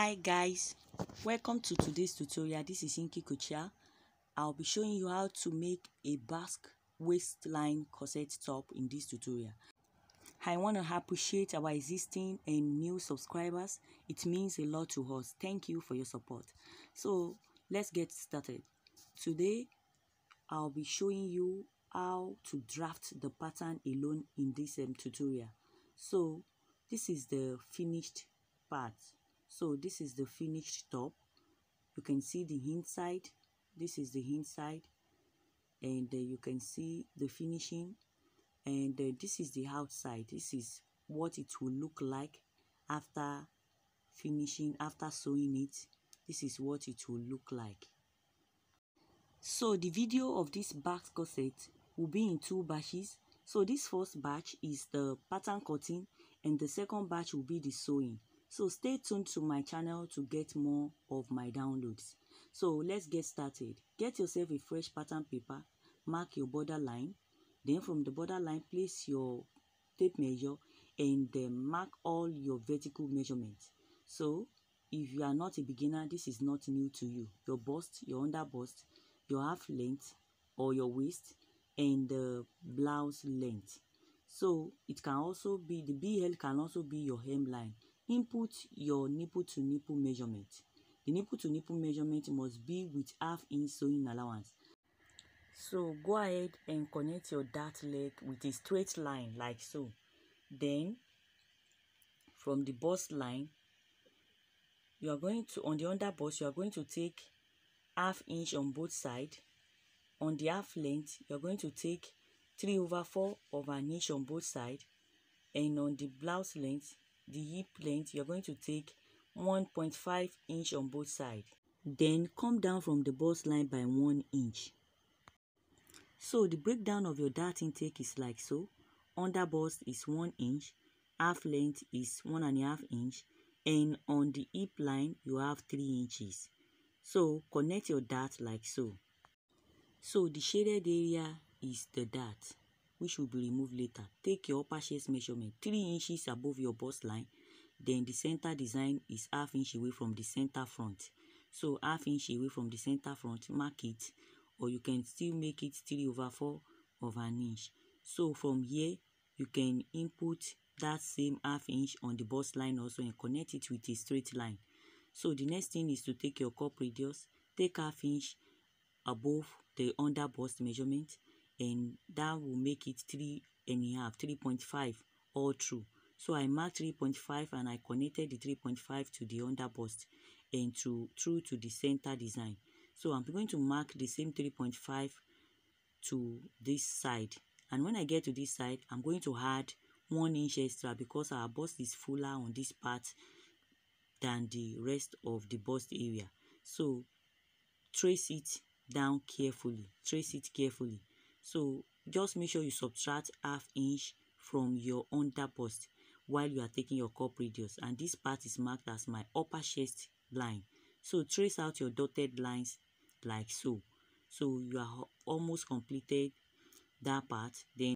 Hi guys, welcome to today's tutorial. This is Inky Kuchia. I'll be showing you how to make a Basque waistline corset top in this tutorial. I want to appreciate our existing and new subscribers. It means a lot to us. Thank you for your support. So let's get started. Today I'll be showing you how to draft the pattern alone in this tutorial. So this is the finished part. So this is the finished top. You can see the inside. This is the inside, and you can see the finishing, and this is the outside. This is what it will look like after finishing, after sewing it. This is what it will look like. So the video of this Basque corset will be in two batches. So this first batch is the pattern cutting, and the second batch will be the sewing. So stay tuned to my channel to get more of my downloads. So let's get started. Get yourself a fresh pattern paper, mark your border line. Then from the border line, place your tape measure and mark all your vertical measurements. So if you are not a beginner, this is not new to you. Your bust, your under bust, your half length or your waist, and the blouse length. So it can also be, the BL can also be your hemline. Input your nipple to nipple measurement. The nipple to nipple measurement must be with half-inch sewing allowance. So go ahead and connect your dart leg with a straight line like so. Then from the bust line, you are going to, on the under bust, you are going to take half-inch on both sides. On the half length, you are going to take 3/4 of an inch on both sides, and on the blouse length, the hip length, you're going to take 1.5 inch on both sides. Then come down from the bust line by 1 inch. So the breakdown of your dart intake is like so. Under bust is 1 inch, half length is 1.5 inch, and on the hip line you have 3 inches. So connect your dart like so. So the shaded area is the dart, which will be removed later. Take your upper chest measurement 3 inches above your bust line. Then the center design is half inch away from the center front. So half inch away from the center front, mark it, or you can still make it 3/4 of an inch. So from here, you can input that same half inch on the bust line also and connect it with a straight line. So the next thing is to take your cup radius, take half inch above the under bust measurement, and that will make it 3.5 all through. So I marked 3.5 and I connected the 3.5 to the under bust and through to the center design. So I'm going to mark the same 3.5 to this side, and when I get to this side, I'm going to add 1 inch extra because our bust is fuller on this part than the rest of the bust area. So trace it down carefully, trace it carefully. So just make sure you subtract half inch from your under bust while you are taking your cup radius, and this part is marked as my upper chest line. So trace out your dotted lines like so. So you are almost completed that part. Then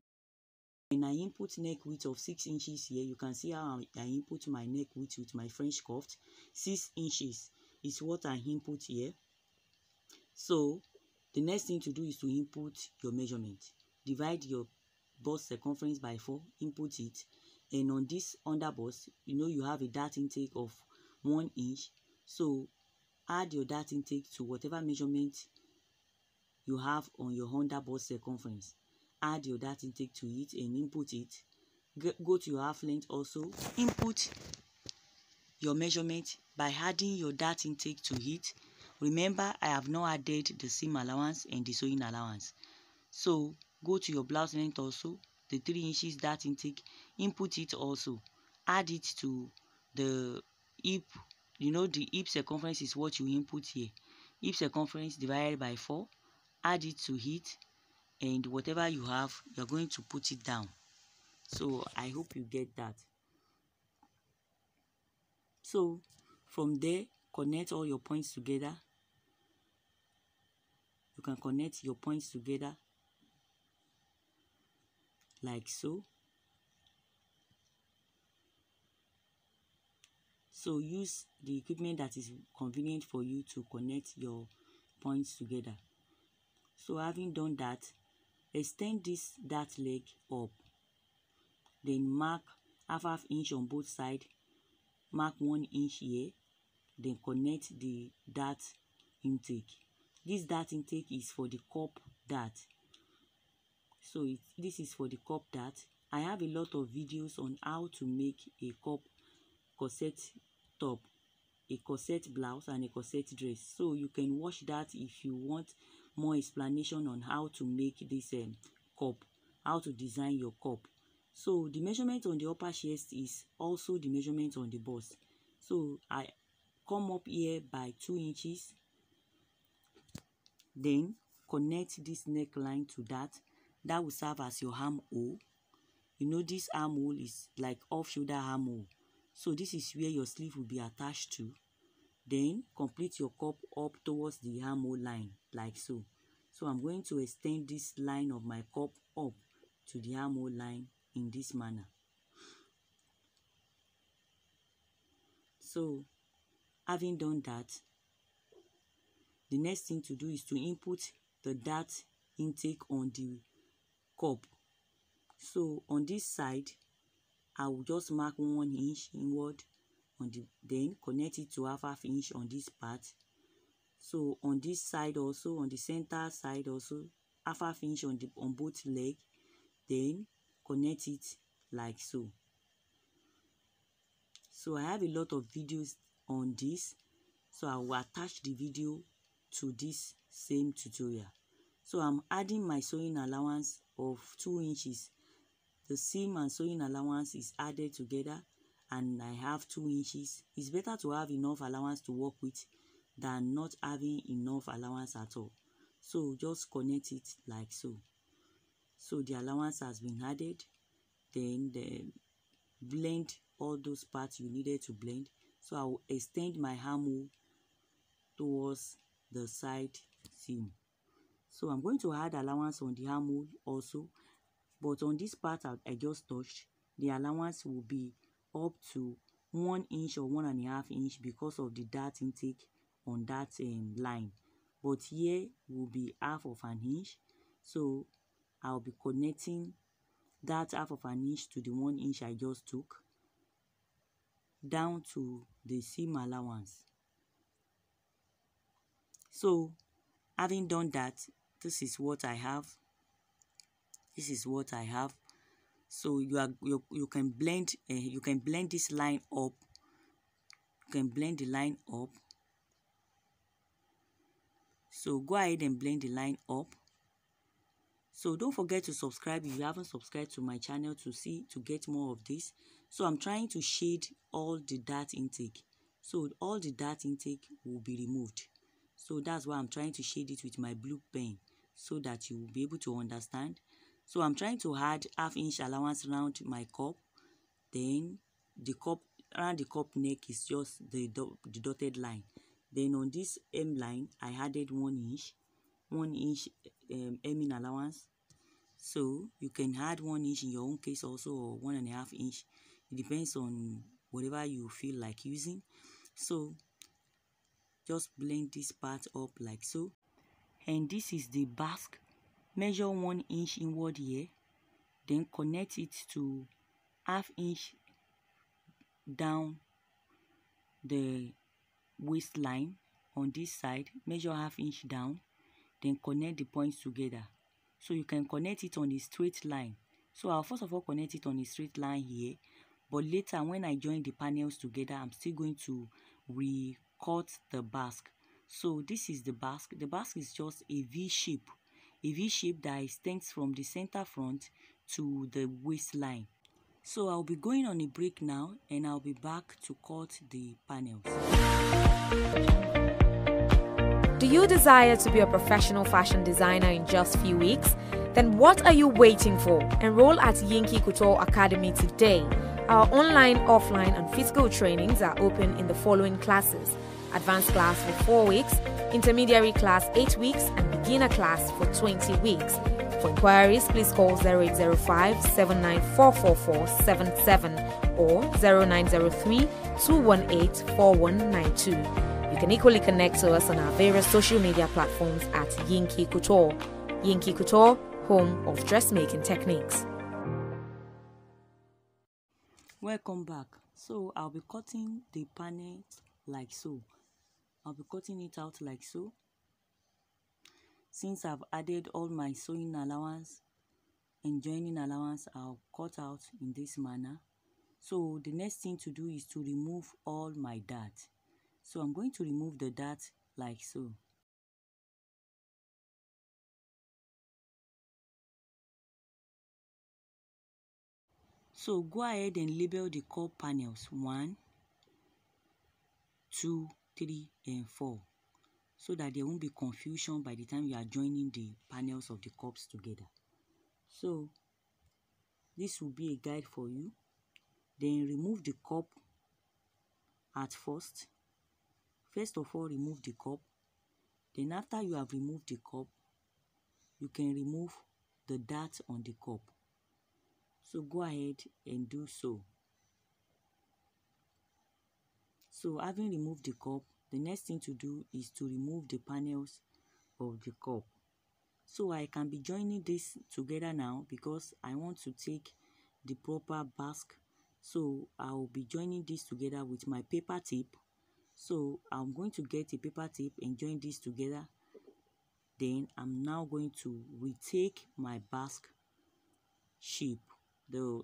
I input neck width of 6 inches here. You can see how I input my neck width with my French cuff. 6 inches is what I input here. So the next thing to do is to input your measurement. Divide your bust circumference by 4, input it, and on this under bust, you have a dart intake of 1 inch. So add your dart intake to whatever measurement you have on your under bust circumference. Add your dart intake to it and input it. Go to your half length also, input your measurement by adding your dart intake to it. Remember, I have not added the seam allowance and the sewing allowance. So go to your blouse length also, the 3 inches dart intake, input it also. Add it to the hip. The hip circumference is what you input here. Hip circumference divided by 4. Add it to it, and whatever you have, you're going to put it down. So I hope you get that. So from there, connect all your points together. You can connect your points together like so. So use the equipment that is convenient for you to connect your points together. So having done that, extend this dart leg up, then mark half inch on both sides, mark 1 inch here, then connect the dart intake. This dart intake is for the cup dart. So this is for the cup dart. I have a lot of videos on how to make a cup corset top, a corset blouse, and a corset dress. So you can watch that if you want more explanation on how to make this cup, how to design your cup. So the measurement on the upper chest is also the measurement on the bust. So I come up here by 2 inches, then connect this neckline to that. That will serve as your armhole. You know, this armhole is like off-shoulder armhole. So this is where your sleeve will be attached to. Then complete your cup up towards the armhole line, like so. So I'm going to extend this line of my cup up to the armhole line in this manner. So having done that, the next thing to do is to input the dart intake on the cup. So on this side, I will just mark 1 inch inward on the, then connect it to half inch on this part. So on this side also, on the center side also, half inch on both leg, then connect it like so. So I have a lot of videos on this, so I will attach the video to this same tutorial. So I'm adding my sewing allowance of 2 inches. The seam and sewing allowance is added together, and I have 2 inches. It's better to have enough allowance to work with than not having enough allowance at all. So just connect it like so. So the allowance has been added. Then blend all those parts you needed to blend. So I will extend my armhole towards the side seam. So I'm going to add allowance on the armhole also, but on this part I just touched, the allowance will be up to 1 inch or 1.5 inch because of the dart intake on that line. But here will be half of an inch. So I'll be connecting that half of an inch to the 1 inch I just took down to the seam allowance. So having done that, this is what I have. This is what I have. So you can blend this line up. You can blend the line up. So go ahead and blend the line up. So don't forget to subscribe if you haven't subscribed to my channel to get more of this. So I'm trying to shade all the dart intake. So all the dart intake will be removed. So that's why I'm trying to shade it with my blue pen so that you will be able to understand. So I'm trying to add half inch allowance around my cup. Then the cup, around the cup neck is just the dotted line. Then on this hem line, I added 1 inch hemming allowance. So you can add 1 inch in your own case also, or 1.5 inch. It depends on whatever you feel like using. So just blend this part up like so. And this is the basque. Measure 1 inch inward here, then connect it to half inch down the waistline on this side. Measure half inch down, then connect the points together. So you can connect it on a straight line. So I'll first of all connect it on a straight line here, but later when I join the panels together, I'm still going to recut the basque. So this is the basque. The basque is just a V shape. A V shape that extends from the center front to the waistline. So I'll be going on a break now, and I'll be back to cut the panels. Do you desire to be a professional fashion designer in just a few weeks? Then what are you waiting for? Enroll at Yinki Couture Academy today. Our online, offline, and physical trainings are open in the following classes: advanced class for 4 weeks, intermediary class 8 weeks, and beginner class for 20 weeks. For inquiries, please call 0805 7944477 or 0903 218 4192. You can equally connect to us on our various social media platforms at Yinki Couture. Yinki Couture, home of dressmaking techniques. Welcome back. So I'll be cutting the panel like so. I'll be cutting it out like so. Since I've added all my sewing allowance and joining allowance, I'll cut out in this manner. So the next thing to do is to remove all my dart. So I'm going to remove the dart like so. So go ahead and label the cup panels 1, 2, 3 and 4 so that there won't be confusion by the time you are joining the panels of the cups together. So this will be a guide for you. Then remove the cup at first. First of all, remove the cup. Then after you have removed the cup, you can remove the dart on the cup. So go ahead and do so. So having removed the cup, the next thing to do is to remove the panels of the cup. So I can be joining this together now because I want to take the proper basque. So I will be joining this together with my paper tip. So I'm going to get a paper tip and join this together. Then I'm now going to retake my basque shape.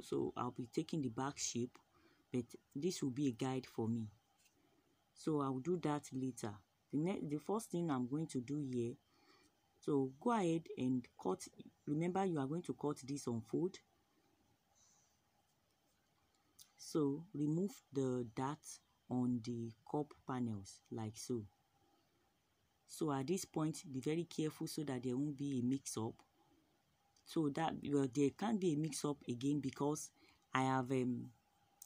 So I'll be taking the back shape, but this will be a guide for me. So I'll do that later. The first thing I'm going to do here, so go ahead and cut. Remember, you are going to cut this on fold. So remove the dart on the cup panels like so. So at this point, be very careful so that there won't be a mix-up. So that there can't be a mix-up again because I have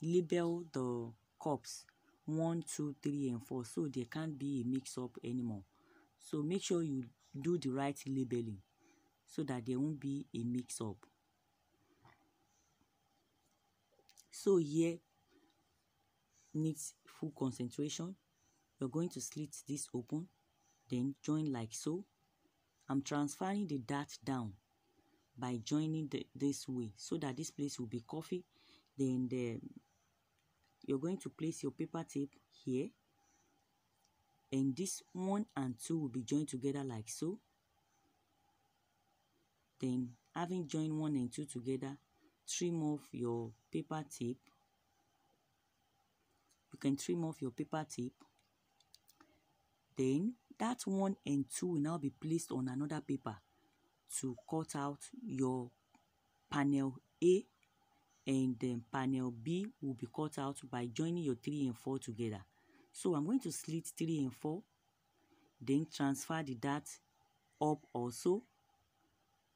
labeled the cups 1, 2, 3 and 4, so there can't be a mix-up anymore. So make sure you do the right labeling so that there won't be a mix-up. So here needs full concentration. You're going to slit this open, then join like so. I'm transferring the dart down by joining this way so that this place will be coffee. Then you're going to place your paper tape here, and this 1 and 2 will be joined together like so. Then having joined 1 and 2 together, trim off your paper tape. You can trim off your paper tape. Then that 1 and 2 will now be placed on another paper to cut out your panel A, and then panel B will be cut out by joining your 3 and 4 together. So I'm going to slit 3 and 4, then transfer the dart up also.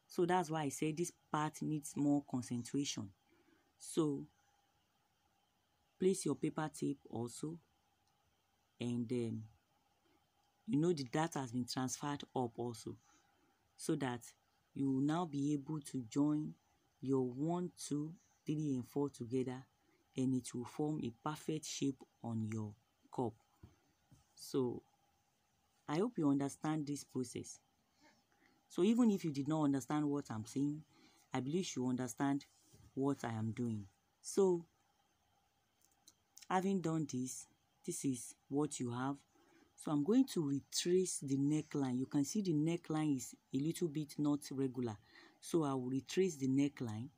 So that's why I said this part needs more concentration. So place your paper tape also, and then the dart has been transferred up also, so that you will now be able to join your 1, 2, 3 and 4 together, and it will form a perfect shape on your cup. So I hope you understand this process. So even if you did not understand what I'm saying, I believe you understand what I am doing. So having done this, this is what you have. So I'm going to retrace the neckline. You can see the neckline is a little bit not regular. So I will retrace the neckline,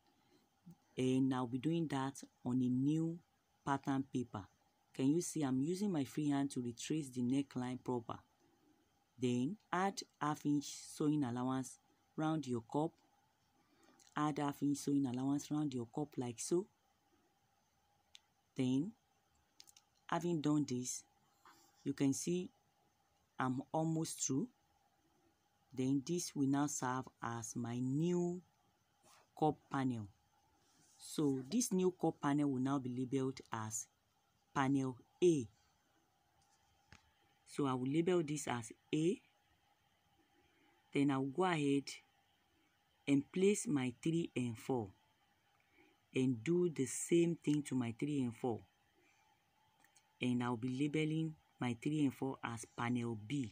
and I'll be doing that on a new pattern paper. Can you see I'm using my free hand to retrace the neckline proper? Then add half-inch sewing allowance round your cup. Add half-inch sewing allowance round your cup like so. Then, having done this, you can see I'm almost through. Then this will now serve as my new cup panel. So this new cup panel will now be labeled as panel A. So I will label this as A. Then I'll go ahead and place my 3 and 4 and do the same thing to my 3 and 4. And I'll be labeling my 3 and 4 as panel B.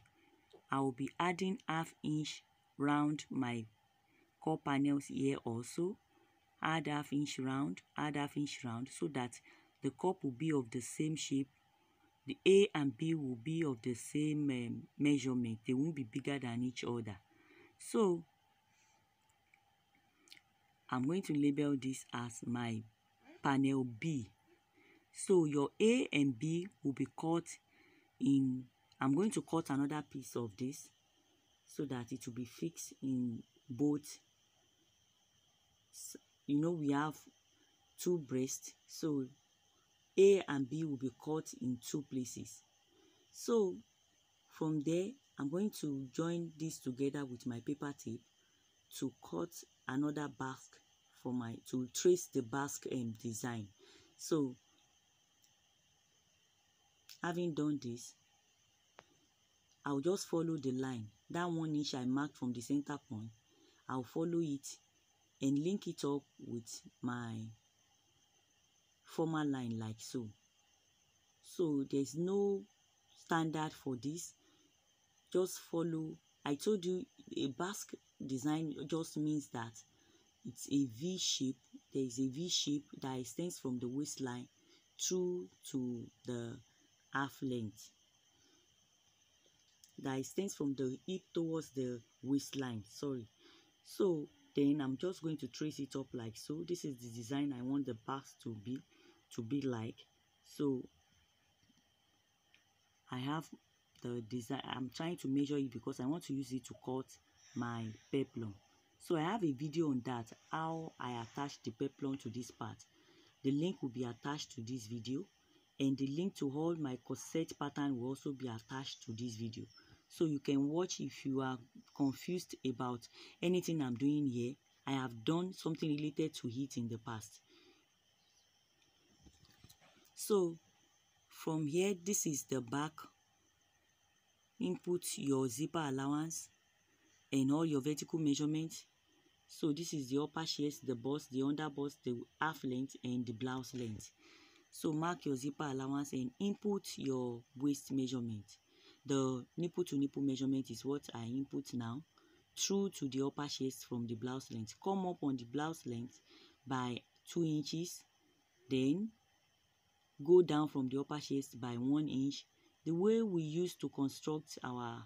I will be adding ½ inch round my core panels here also. Add ½ inch round, add ½ inch round, so that the cup will be of the same shape. The A and B will be of the same measurement. They won't be bigger than each other. So I'm going to label this as my panel B. So your A and B will be cut in, I'm going to cut another piece of this so that it will be fixed in both. You know, we have 2 breasts, so A and B will be cut in 2 places. So from there, I'm going to join this together with my paper tape to cut another basque for to trace the basque design. So having done this, I'll just follow the line. That 1 inch I marked from the center point, I'll follow it and link it up with my former line like so. So there's no standard for this. Just follow. I told you a basque design just means that it's a V shape. There is a V shape that extends from the waistline through to the half length. That extends from the hip towards the waistline. Sorry. So then I'm just going to trace it up like so. This is the design I want the basque to be like. So I have the design. I'm trying to measure it because I want to use it to cut my peplum. So I have a video on that, how I attach the peplum to this part. The link will be attached to this video, and the link to all my corset pattern will also be attached to this video. So you can watch if you are confused about anything I'm doing here. I have done something related to it in the past. So from here, this is the back. Input your zipper allowance and all your vertical measurements. So this is the upper chest, the bust, the under bust, the half length, and the blouse length. So mark your zipper allowance and input your waist measurement. The nipple to nipple measurement is what I input now, through to the upper chest from the blouse length. Come up on the blouse length by 2 inches, then go down from the upper chest by 1 inch. The way we used to construct our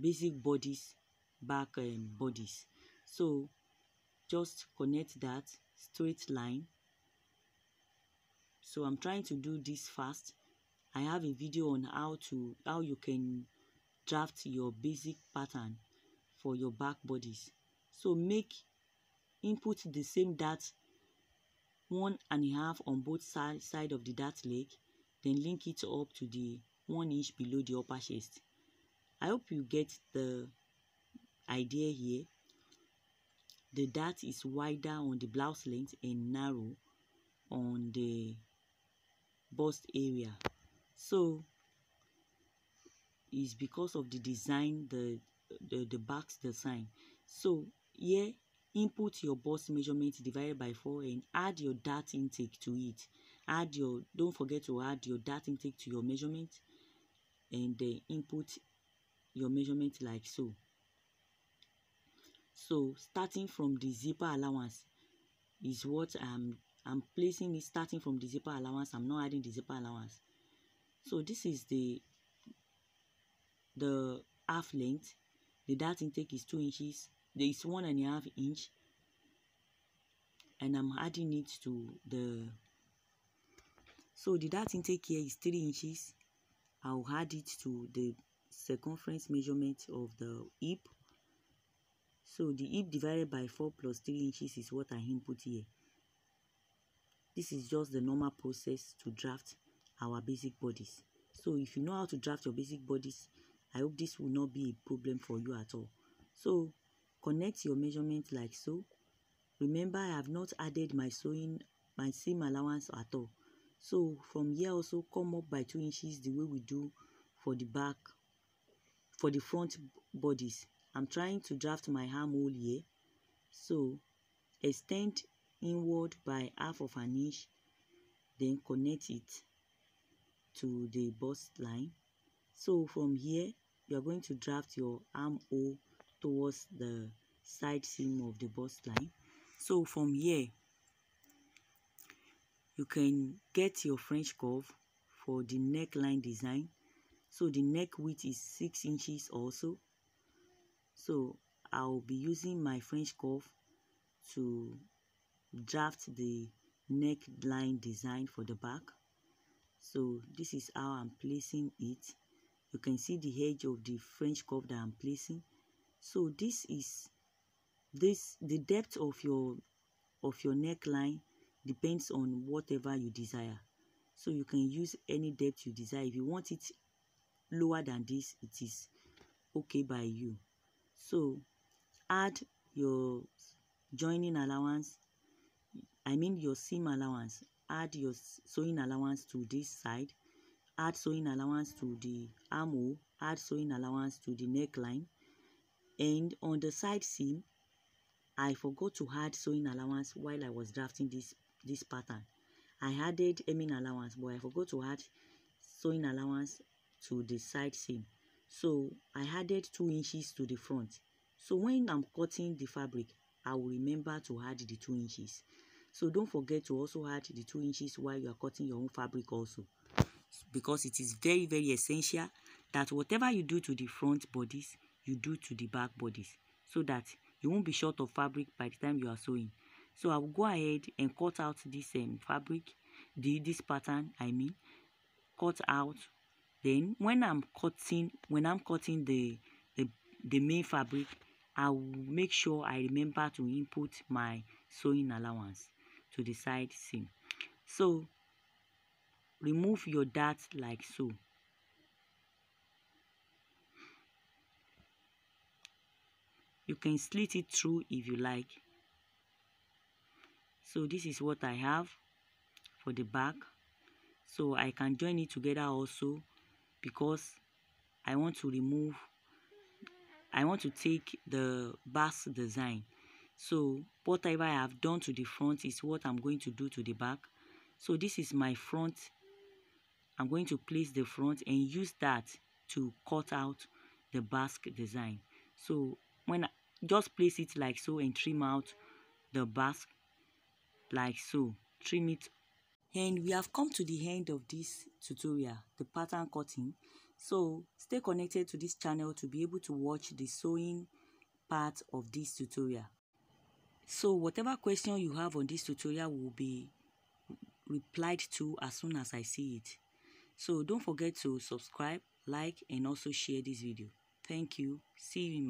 basic bodies, back bodies. So just connect that straight line. So I'm trying to do this fast. I have a video on how you can draft your basic pattern for your back bodies. So input the same dart 1.5 on both sides of the dart leg, then link it up to the 1 inch below the upper chest. I hope you get the idea here. The dart is wider on the blouse length and narrow on the bust area. So it's because of the design, the back's design. So here, input your bust measurement divided by 4 and add your dart intake to it. Don't forget to add your dart intake to your measurement, and then input your measurement like so. So starting from the zipper allowance is what I'm placing it, starting from the zipper allowance. I'm not adding the zipper allowance. So this is the half length. The dart intake is 2 inches. There is 1.5 inch, and I'm adding it to so the dart intake here is 3 inches. I'll add it to the circumference measurement of the hip. So the hip divided by 4 plus 3 inches is what I input here. This is just the normal process to draft our basic bodies. So if you know how to draft your basic bodies, I hope this will not be a problem for you at all. So connect your measurement like so. Remember, I have not added my seam allowance at all. So from here also come up by 2 inches the way we do for the back, for the front bodies. I'm trying to draft my armhole here. So extend inward by half of an inch, then connect it to the bust line. So from here you are going to draft your armhole towards the side seam of the bust line. So from here you can get your French curve for the neckline design. So the neck width is 6 inches also. So I'll be using my French curve to draft the neckline design for the back. So this is how I'm placing it. You can see the edge of the French curve that I'm placing. So this is the depth of your neckline depends on whatever you desire. So you can use any depth you desire. If you want it lower than this, it is okay by you. So add your joining allowance, I mean your seam allowance. Add your sewing allowance to this side, add sewing allowance to the armhole, add sewing allowance to the neckline. And on the side seam, I forgot to add sewing allowance while I was drafting this pattern. I added hemming allowance, but I forgot to add sewing allowance to the side seam. So I added 2 inches to the front. So when I'm cutting the fabric, I will remember to add the 2 inches. So don't forget to also add the 2 inches while you are cutting your own fabric also, because it is very, very essential that whatever you do to the front bodies, you do to the back bodies, so that you won't be short of fabric by the time you are sewing. So I will go ahead and cut out this fabric, this pattern, I mean, cut out. Then when I'm cutting the main fabric, I will make sure I remember to input my sewing allowance to the side seam. So remove your dart like so. You can slit it through if you like. So this is what I have for the back. So I can join it together also, because I want to take the Basque design. So whatever I have done to the front is what I'm going to do to the back. So this is my front. I'm going to place the front and use that to cut out the Basque design. So when I just place it like so and trim out the Basque like so, trim it. And we have come to the end of this tutorial, the pattern cutting. So stay connected to this channel to be able to watch the sewing part of this tutorial. So whatever question you have on this tutorial will be replied to as soon as I see it. So don't forget to subscribe, like, and also share this video. Thank you. See you in my